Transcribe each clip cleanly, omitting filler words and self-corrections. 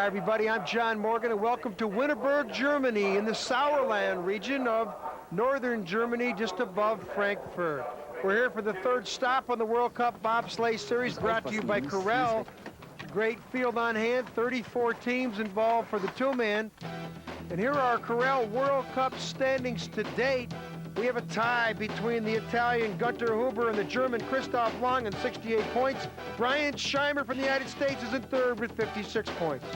everybody, I'm John Morgan, and welcome to Winterberg, Germany, in the Sauerland region of northern Germany, just above Frankfurt. We're here for the third stop on the World Cup Bobsleigh Series, brought to you by Corral. Great field on hand, 34 teams involved for the two-man. And here are our Corral World Cup standings to date. We have a tie between the Italian Gunter Huber and the German Christoph Long in 68 points. Brian Scheimer from the United States is in third with 56 points.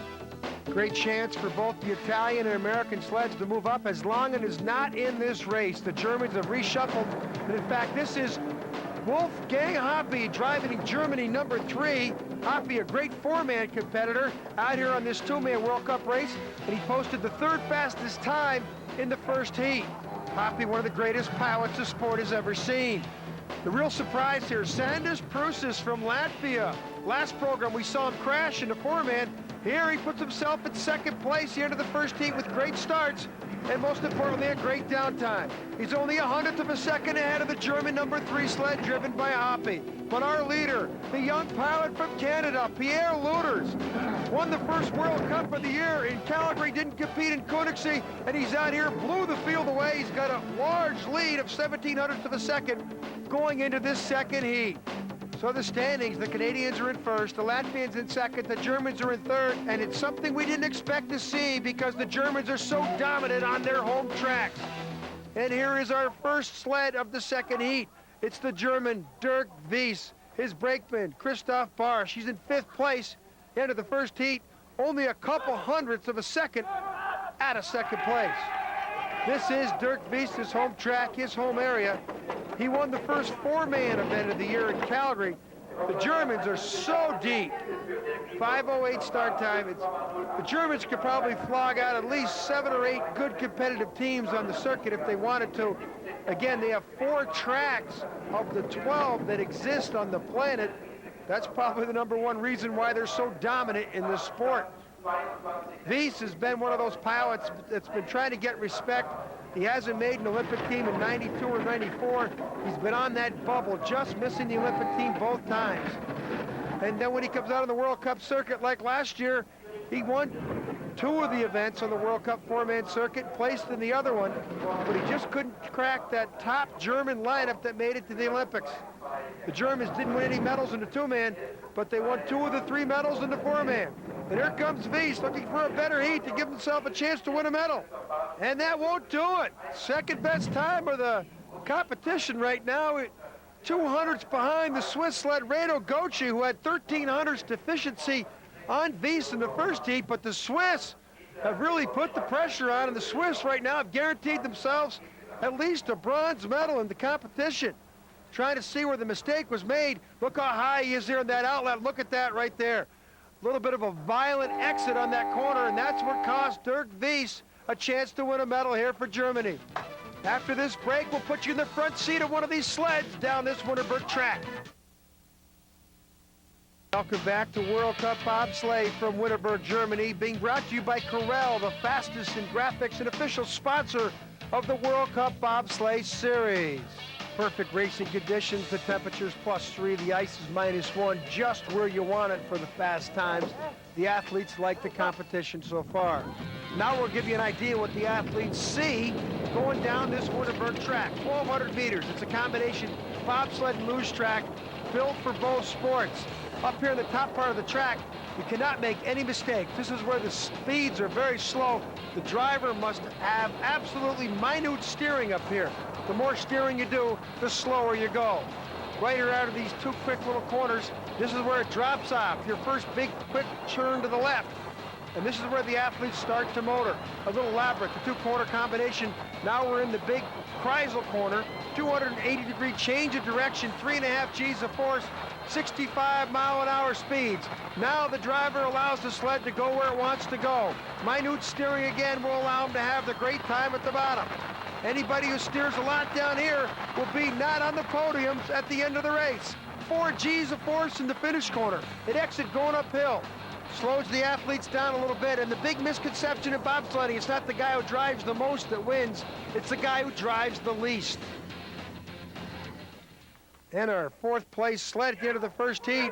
Great chance for both the Italian and American sleds to move up, as Longen is not in this race. The Germans have reshuffled, and in fact, this is Wolfgang Hoppe driving Germany number 3. Hoppe, a great four-man competitor, out here on this two-man World Cup race, and he posted the third fastest time in the first heat. Hoppe, one of the greatest pilots the sport has ever seen. The real surprise here, Sandis Prusis from Latvia. Last program we saw him crash in the four-man. Here he puts himself in second place, the end of the first heat with great starts, and most importantly, a great downtime. He's only 1/100th of a second ahead of the German number 3 sled driven by Hoppe. But our leader, the young pilot from Canada, Pierre Luters, won the first World Cup of the year in Calgary, didn't compete in Koenigsee, and he's out here, blew the field away. He's got a large lead of 17/100ths of a second going into this second heat. So the standings, the Canadians are in first, the Latvians in second, the Germans are in third, and it's something we didn't expect to see because the Germans are so dominant on their home tracks. And here is our first sled of the second heat. It's the German Dirk Wies, his brakeman, Christoph Barsch. He's in 5th place, end of the first heat, only a couple hundredths of a second out of second place. This is Dirk Wies' his home track, his home area. He won the first four-man event of the year in Calgary. The Germans are so deep. 5:08 start time. The Germans could probably flog out at least 7 or 8 good competitive teams on the circuit if they wanted to. Again, they have 4 tracks of the 12 that exist on the planet. That's probably the #1 reason why they're so dominant in this sport. Wies has been one of those pilots that's been trying to get respect. He hasn't made an Olympic team in 92 or 94. He's been on that bubble, just missing the Olympic team both times. And then when he comes out on the World Cup circuit like last year, he won 2 of the events on the World Cup four-man circuit, placed in the other one, but he just couldn't crack that top German lineup that made it to the Olympics. The Germans didn't win any medals in the two-man, but they won 2 of the 3 medals in the four-man. And here comes Wies looking for a better heat to give himself a chance to win a medal. And that won't do it. Second best time of the competition right now, 200ths behind the Swiss sled Reto Goci, who had 1300ths deficiency on Wies in the first heat, but the Swiss have really put the pressure on, and the Swiss right now have guaranteed themselves at least a bronze medal in the competition. Trying to see where the mistake was made. Look how high he is there in that outlet. Look at that right there. A little bit of a violent exit on that corner, and that's what cost Dirk Wies a chance to win a medal here for Germany. After this break, we'll put you in the front seat of one of these sleds down this Winterberg track. Welcome back to World Cup Bobsleigh from Winterberg, Germany, being brought to you by Corral, the fastest in graphics and official sponsor of the World Cup Bobsleigh Series. Perfect racing conditions, the temperature's +3, the ice is -1, just where you want it for the fast times. The athletes like the competition so far. Now we'll give you an idea what the athletes see going down this Winterberg track. 1,200 meters. It's a combination bobsled and luge track built for both sports. Up here in the top part of the track, you cannot make any mistakes. This is where the speeds are very slow. The driver must have absolutely minute steering up here. The more steering you do, the slower you go. Right here out of these 2 quick little corners, this is where it drops off. Your first big quick turn to the left. And this is where the athletes start to motor. A little elaborate, the 2-corner combination. Now we're in the big Kreisel corner, 280-degree change of direction, 3.5 G's of force, 65-mile-an-hour speeds. Now the driver allows the sled to go where it wants to go. Minute steering again will allow him to have the great time at the bottom. Anybody who steers a lot down here will be not on the podiums at the end of the race. 4 G's of force in the finish corner. It exit going uphill. Slows the athletes down a little bit, and the big misconception in bobsledding, it's not the guy who drives the most that wins, it's the guy who drives the least. And our fourth place sled at the end of the first heat,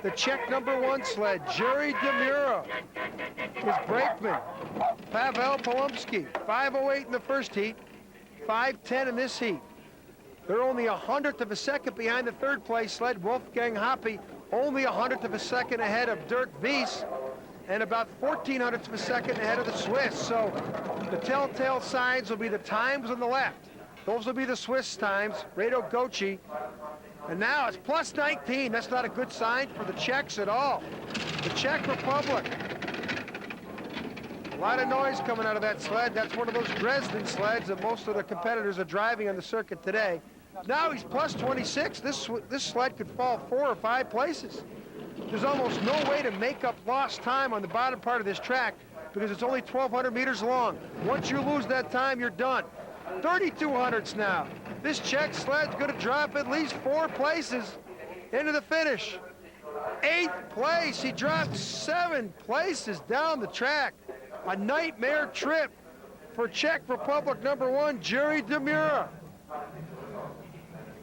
the Czech #1 sled, Jerry Demura. His brakeman, Pavel Polumsky, 5:08 in the first heat, 5:10 in this heat. They're only 100th of a second behind the third place sled, Wolfgang Hoppe, only 100th of a second ahead of Dirk Wies, and about 1400ths of a second ahead of the Swiss. So the telltale signs will be the times on the left. Those will be the Swiss times, Rado Goci. And now it's plus 19. That's not a good sign for the Czechs at all. The Czech Republic. A lot of noise coming out of that sled. That's one of those Dresden sleds that most of the competitors are driving on the circuit today. Now he's plus 26. This sled could fall 4 or 5 places. There's almost no way to make up lost time on the bottom part of this track because it's only 1,200 meters long. Once you lose that time, you're done. 3,200ths now. This Czech sled's going to drop at least 4 places into the finish. 8th place. He dropped 7 places down the track. A nightmare trip for Czech Republic #1, Jerry Demura.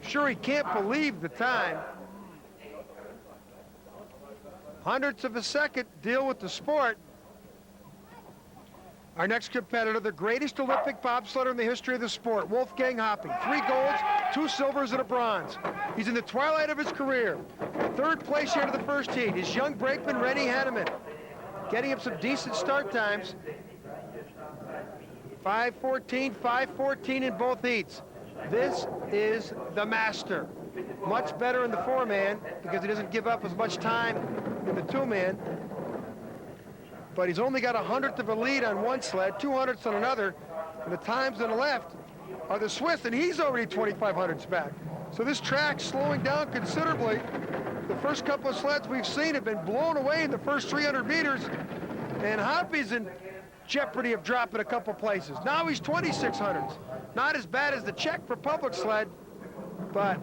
Sure, he can't believe the time. Hundredths of a second deal with the sport. Our next competitor, the greatest Olympic bobsledder in the history of the sport, Wolfgang Hoppe. 3 golds, 2 silvers, and a bronze. He's in the twilight of his career. 3rd place here to the first heat. His young brakeman, Rennie Henneman, getting him some decent start times. 5:14, 5:14 in both heats. This is the master. Much better in the 4-man because he doesn't give up as much time in the 2-man. But he's only got 100th of a lead on one sled, 200ths on another, and the times on the left are the Swiss, and he's already 2,500ths back. So this track's slowing down considerably. The first couple of sleds we've seen have been blown away in the first 300 meters, and Hoppe's in jeopardy of dropping a couple places. Now he's 2,600ths. Not as bad as the Czech Republic sled, but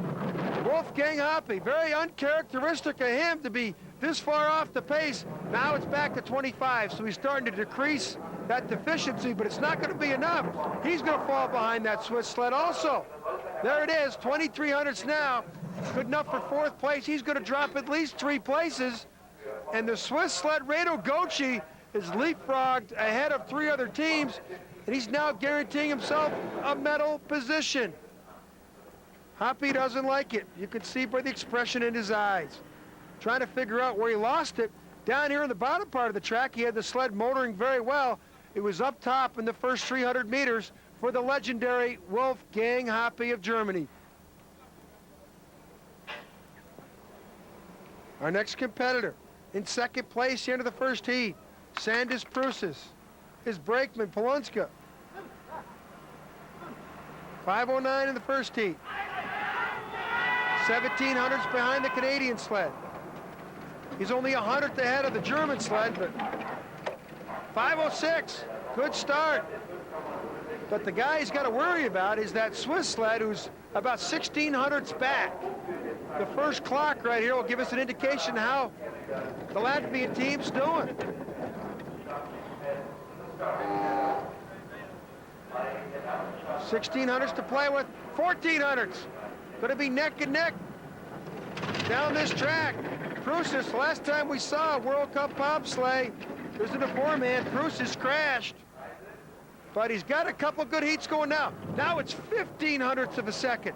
Wolfgang Hoppe, very uncharacteristic of him to be this far off the pace. Now it's back to 25, so he's starting to decrease that deficiency, but it's not going to be enough. He's going to fall behind that Swiss sled also. There it is, 2,300ths now. Good enough for 4th place. He's going to drop at least 3 places. And the Swiss sled, Rado Goci, is leapfrogged ahead of 3 other teams, and he's now guaranteeing himself a medal position. Hoppe doesn't like it. You can see by the expression in his eyes. Trying to figure out where he lost it. Down here in the bottom part of the track, he had the sled motoring very well. It was up top in the first 300 meters for the legendary Wolfgang Hoppe of Germany. Our next competitor, in 2nd place here into the first heat, Sandis Prusis. His brakeman, Polunska. 5:09 in the first heat. 1,700ths behind the Canadian sled. He's only 100th ahead of the German sled, but 5:06, good start. But the guy he's got to worry about is that Swiss sled, who's about 1,600ths back. The first clock right here will give us an indication how the Latvian team's doing. 1,600ths to play with, 1,400ths. Going to be neck and neck down this track. Prusis, last time we saw a World Cup bobsleigh, it was in a 4-man. Prusis crashed, but he's got a couple good heats going now. Now it's 1,500ths of a second.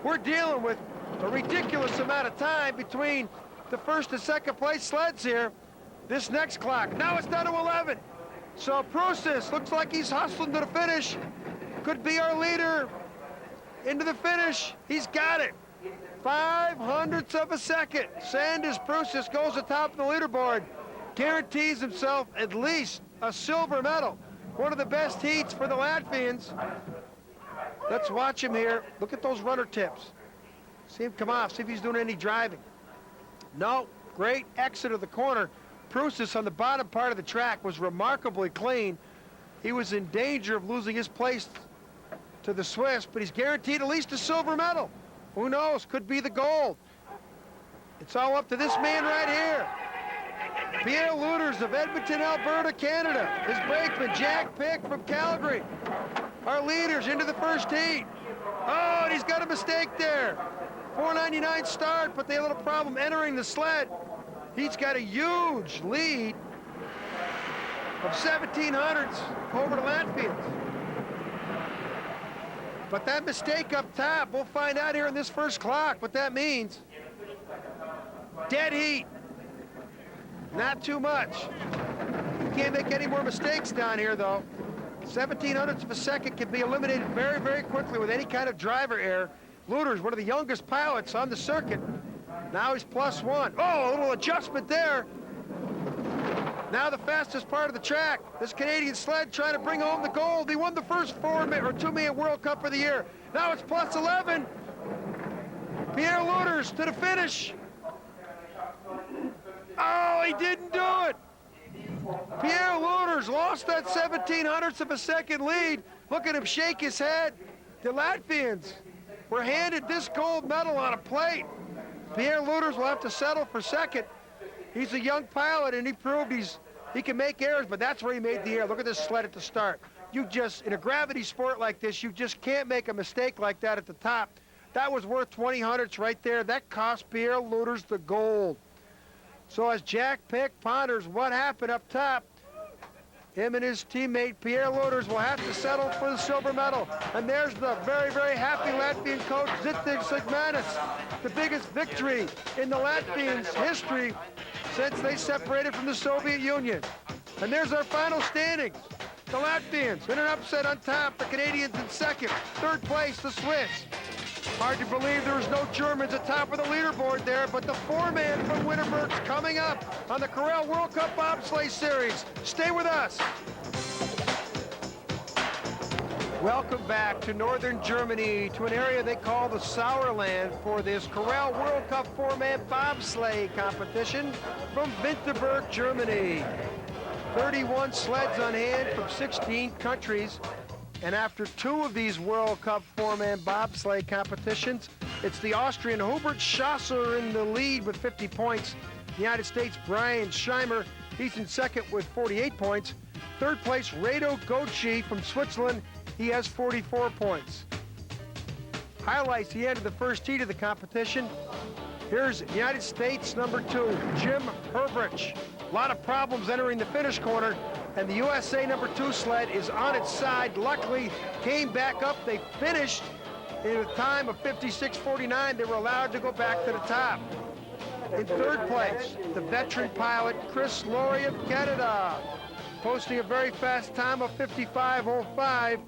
We're dealing with a ridiculous amount of time between the 1st and 2nd place sleds here. This next clock, now it's down to 11. So Prusis looks like he's hustling to the finish. Could be our leader into the finish. He's got it. 500ths of a second. Sandis Prusis goes atop the leaderboard. Guarantees himself at least a silver medal. One of the best heats for the Latvians. Let's watch him here. Look at those rudder tips. See him come off. See if he's doing any driving. No. Great exit of the corner. Prusis on the bottom part of the track was remarkably clean. He was in danger of losing his place to the Swiss, but he's guaranteed at least a silver medal. Who knows? Could be the gold. It's all up to this man right here. Pierre Luders of Edmonton, Alberta, Canada. His brakeman, Jack Pick from Calgary. Our leaders into the first heat. Oh, and he's got a mistake there. 4:99 start, but they had a little problem entering the sled. He's got a huge lead of 1700ths over the Latvians. But that mistake up top, we'll find out here in this first clock what that means. Dead heat. Not too much. You can't make any more mistakes down here, though. 1700ths of a second can be eliminated very, very quickly with any kind of driver error. Luter's one of the youngest pilots on the circuit. Now he's +1. Oh, a little adjustment there. Now the fastest part of the track. This Canadian sled trying to bring home the gold. He won the first 2-man World Cup of the year. Now it's +11. Pierre Luter's to the finish. Oh, he didn't do it. Pierre Luter's lost that 1700ths of a second lead. Look at him shake his head. The Latvians were handed this gold medal on a plate. Pierre Luter's will have to settle for second. He's a young pilot, and he proved he can make errors, but that's where he made the error. Look at this sled at the start. You just, in a gravity sport like this, you just can't make a mistake like that at the top. That was worth 20 right there. That cost Pierre Luter's the gold. So as Jack Pick ponders what happened up top, him and his teammate Pierre Luter's will have to settle for the silver medal. And there's the very, very happy Latvian coach, Zittig Sigmanis. The biggest victory in the Latvians' history since they separated from the Soviet Union. And there's our final standings. The Latvians in an upset on top, the Canadians in second, third place, the Swiss. Hard to believe there was no Germans atop of the leaderboard there, but the 4-man from Winterberg's coming up on the Corral World Cup Bobsleigh Series. Stay with us. Welcome back to northern Germany, to an area they call the Sauerland for this Corral World Cup 4-man bobsleigh competition from Winterberg, Germany. 31 sleds on hand from 16 countries. And after 2 of these World Cup 4-man bobsleigh competitions, it's the Austrian Hubert Schasser in the lead with 50 points. The United States, Brian Scheimer, he's in second with 48 points. Third place, Rado Goci from Switzerland. He has 44 points. Highlights the end of the first heat of the competition. Here's United States number 2, Jim Herbrich. A lot of problems entering the finish corner, and the USA number 2 sled is on its side. Luckily, came back up. They finished in a time of 56:49. They were allowed to go back to the top. In third place, the veteran pilot, Chris Laurie of Canada, posting a very fast time of 55:05,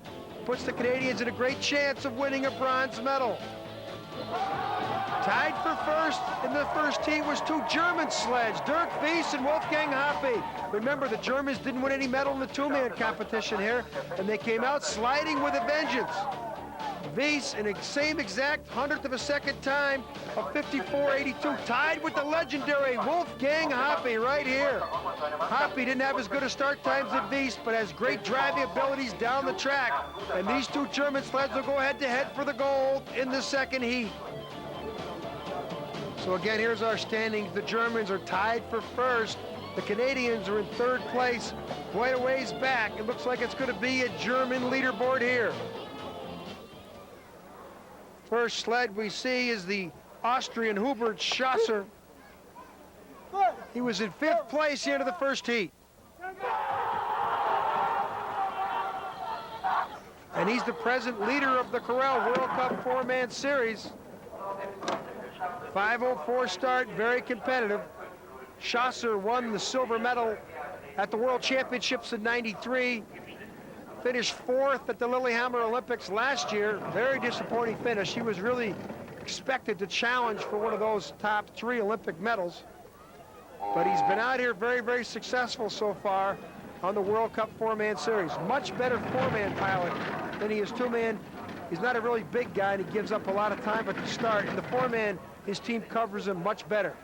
puts the Canadians in a great chance of winning a bronze medal. Tied for first in the first heat was 2 German sleds, Dirk Wies and Wolfgang Hoppe. Remember, the Germans didn't win any medal in the 2-man competition here, and they came out sliding with a vengeance. Wies in the same exact 100th of a second time of 54:82, tied with the legendary Wolfgang Hoppe right here. Hoppe didn't have as good a start times as Wies, but has great driving abilities down the track. And these 2 German sleds will go head-to-head for the gold in the second heat. So again, here's our standings. The Germans are tied for first. The Canadians are in third place, quite a ways back. It looks like it's going to be a German leaderboard here. First sled we see is the Austrian Hubert Schasser. He was in 5th place here to the first heat. And he's the present leader of the Corral World Cup 4-man series. 5:04 start, very competitive. Schasser won the silver medal at the World Championships in '93. Finished 4th at the Lillehammer Olympics last year. Very disappointing finish. He was really expected to challenge for one of those top 3 Olympic medals. But he's been out here very, very successful so far on the World Cup 4-man series. Much better 4-man pilot than he is 2-man. He's not a really big guy, and he gives up a lot of time at the start. In the 4-man, his team covers him much better.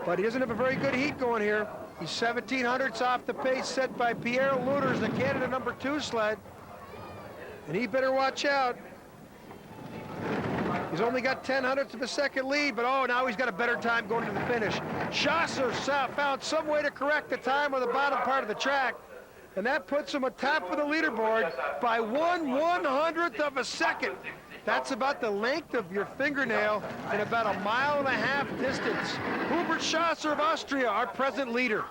But he doesn't have a very good heat going here. He's 1700ths off the pace set by Pierre Luter's, the Canada number 2 sled. And he better watch out. He's only got 0.10 of a second lead, but oh, now he's got a better time going to the finish. Schasser found some way to correct the time on the bottom part of the track, and that puts him atop of the leaderboard by 1/100th of a second. That's about the length of your fingernail in about 1.5 miles distance. Hubert Schasser of Austria, our present leader.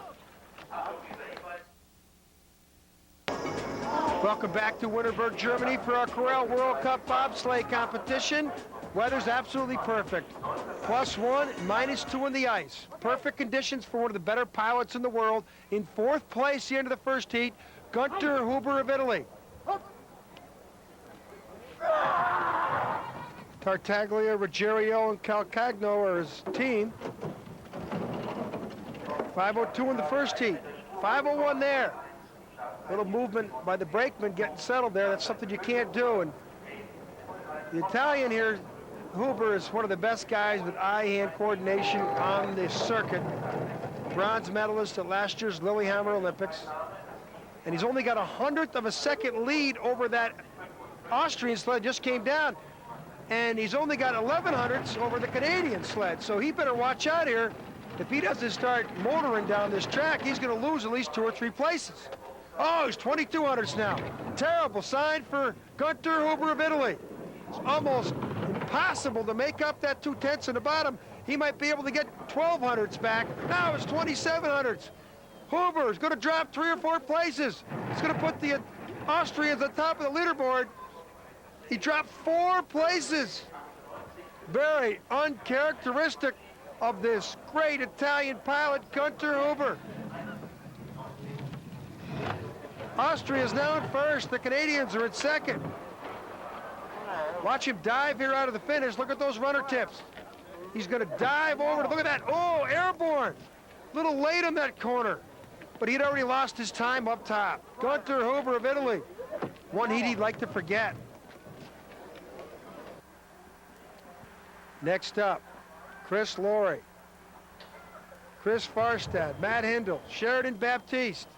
Welcome back to Winterberg, Germany for our Corral World Cup bobsleigh competition. Weather's absolutely perfect. +1, -2 on the ice. Perfect conditions for one of the better pilots in the world. In 4th place, the end of the first heat, Gunter Huber of Italy. Tartaglia, Ruggiero, and Calcagno are his team. 5:02 in the first heat. 5:01 there. Little movement by the brakeman getting settled there. That's something you can't do. And the Italian here, Huber, is one of the best guys with eye-hand coordination on the circuit. Bronze medalist at last year's Lillehammer Olympics. And he's only got 100th of a second lead over that Austrian sled just came down. And he's only got 1100ths over the Canadian sled. So he better watch out here. If he doesn't start motoring down this track, he's going to lose at least 2 or 3 places. Oh, he's 2200ths now. Terrible sign for Gunter Huber of Italy. It's almost impossible to make up that 2/10 in the bottom. He might be able to get 1200ths back. Now it's 2700ths. Huber is going to drop 3 or 4 places. It's going to put the Austrians on top of the leaderboard. He dropped 4 places. Very uncharacteristic of this great Italian pilot, Gunter Huber. Austria is now in first. The Canadians are in second. Watch him dive here out of the finish. Look at those runner tips. He's going to dive over. Look at that. Oh, airborne. A little late on that corner. But he'd already lost his time up top. Gunter Huber of Italy. One he'd like to forget. Next up, Chris Laurie, Chris Farstad, Matt Hindle, Sheridan Baptiste.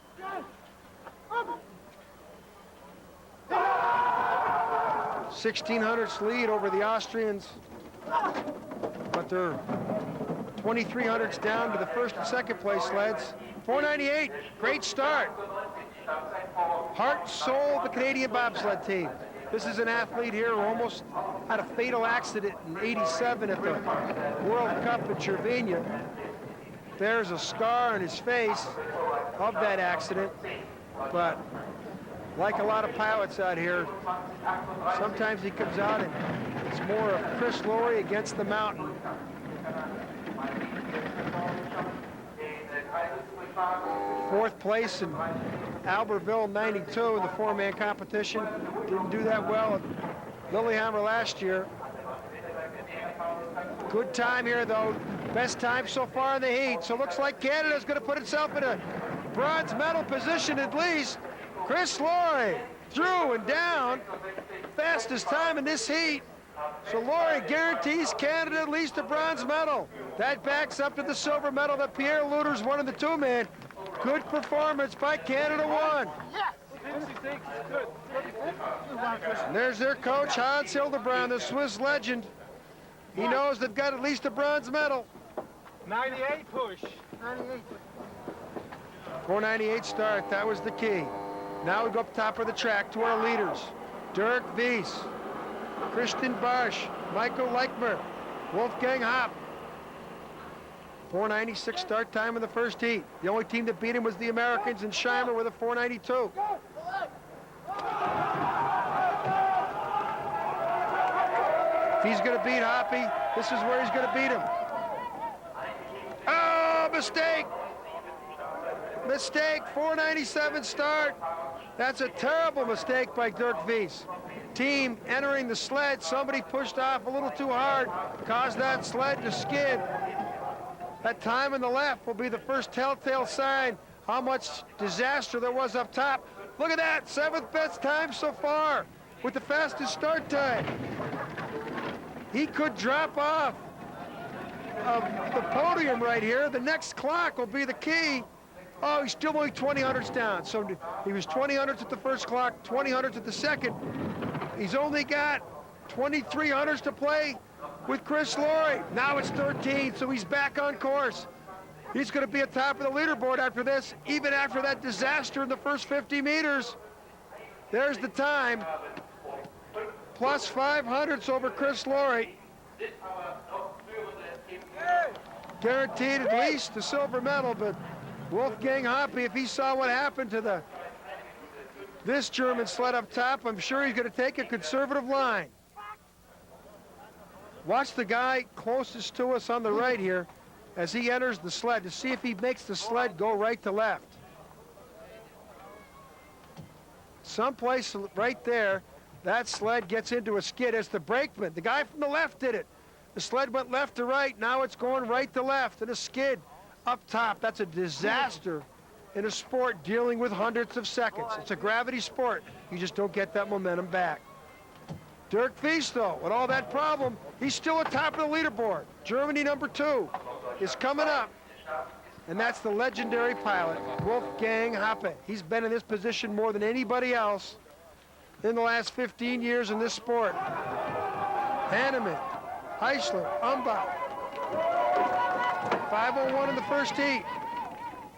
1600ths lead over the Austrians, but they're 2300ths down to the first and second place sleds. 498, great start. Heart and soul of the Canadian bobsled team. This is an athlete here who almost had a fatal accident in '87 at the World Cup in Cervenia. There's a scar on his face of that accident, but like a lot of pilots out here, sometimes he comes out and it's more of Chris Laurie against the mountain. Fourth place in Albertville '92 in the 4-man competition. Didn't do that well at Lillehammer last year. Good time here though. Best time so far in the heat. So looks like Canada's going to put itself in a bronze medal position at least. Chris Laurie through and down. Fastest time in this heat. So Laurie guarantees Canada at least a bronze medal. That backs up to the silver medal that Pierre Luder's won in the 2-man. Good performance by Canada 1. And there's their coach, Hans Hildebrand, the Swiss legend. He knows they've got at least a bronze medal. 98 push. 98. 498 start, that was the key. Now we go up top of the track to our leaders. Dirk Wies, Christian Barsch, Michael Leichmer, Wolfgang Hopp. 496 start time in the first heat. The only team that beat him was the Americans and Scheimer with a 492. If he's going to beat Hoppy, this is where he's going to beat him. Oh, mistake! Mistake, 497 start. That's a terrible mistake by Dirk Wies. Team entering the sled, somebody pushed off a little too hard, caused that sled to skid. That time on the left will be the first telltale sign how much disaster there was up top. Look at that, 7th best time so far with the fastest start time. He could drop off of the podium right here. The next clock will be the key. Oh, he's still only 2000ths down. So he was 2000ths at the first clock, 2000ths at the second. He's only got 2300ths to play with Chris Laurie. Now it's 13, so he's back on course. He's going to be at top of the leaderboard after this, even after that disaster in the first 50 meters. There's the time. plus 500s over Chris Laurie. Guaranteed at least the silver medal, but Wolfgang Hoppe, if he saw what happened to this German sled up top, I'm sure he's going to take a conservative line. Watch the guy closest to us on the right here as he enters the sled to see if he makes the sled go right to left. Someplace right there, that sled gets into a skid. It's the brakeman. The guy from the left did it. The sled went left to right. Now it's going right to left and a skid up top. That's a disaster in a sport dealing with hundreds of seconds. It's a gravity sport. You just don't get that momentum back. Dirk Wies, though, with all that problem, he's still atop of the leaderboard. Germany #2 is coming up. And that's the legendary pilot, Wolfgang Hoppe. He's been in this position more than anybody else in the last 15 years in this sport. Hanneman, Heisler, Umbach. 5:01 in the first heat.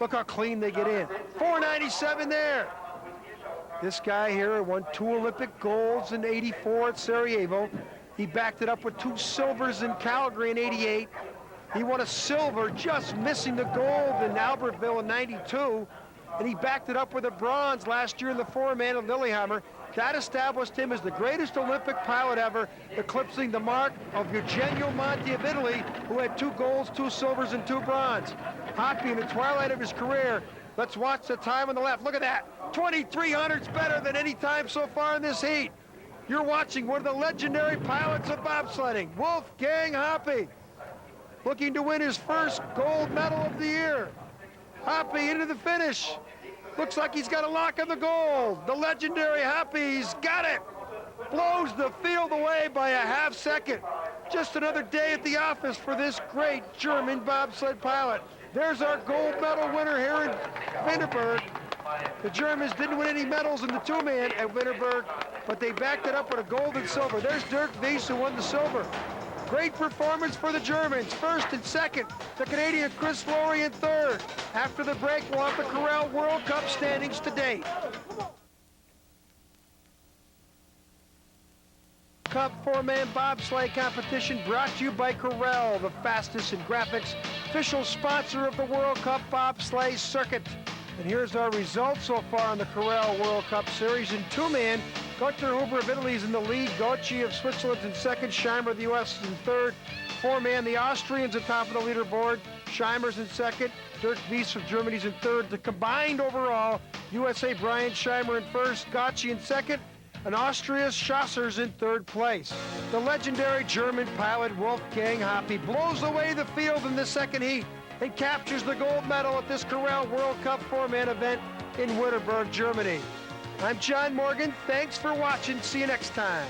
Look how clean they get in. 4:97 there. This guy here won 2 Olympic golds in '84 at Sarajevo. He backed it up with 2 silvers in Calgary in '88. He won a silver, just missing the gold in Albertville in '92. And he backed it up with a bronze last year in the 4-man at Lillehammer. That established him as the greatest Olympic pilot ever, eclipsing the mark of Eugenio Monti of Italy, who had 2 golds, 2 silvers, and 2 bronze. Hoppe in the twilight of his career. Let's watch the time on the left. Look at that. 2,300's better than any time so far in this heat. You're watching one of the legendary pilots of bobsledding, Wolfgang Hoppe, looking to win his first gold medal of the year. Hoppe into the finish. Looks like he's got a lock on the gold. The legendary Hoppe, he's got it. Blows the field away by a half second. Just another day at the office for this great German bobsled pilot. There's our gold medal winner here in Winterberg. The Germans didn't win any medals in the 2-man at Winterberg, but they backed it up with a gold and silver. There's Dirk Wies, who won the silver. Great performance for the Germans. First and second, the Canadian Chris Laurie in third. After the break, we'll have the Corral World Cup standings to date. Cup 4-man bobsleigh competition brought to you by Corral, the fastest in graphics, official sponsor of the World Cup bobsleigh circuit. And here's our results so far on the Corral World Cup Series. In 2-man, Gunther Huber of Italy is in the lead. Gauci of Switzerland's in second. Scheimer of the U.S. is in third. 4-man, the Austrians on top of the leaderboard. Scheimer's in second. Dirk Wies of Germany's in third. The combined overall, USA Brian Scheimer in first. Gauci in second. And Austria's Schasser's in third place. The legendary German pilot Wolfgang Hoppe blows away the field in the second heat and captures the gold medal at this Corral World Cup 4-man event in Winterberg, Germany. I'm John Morgan. Thanks for watching. See you next time.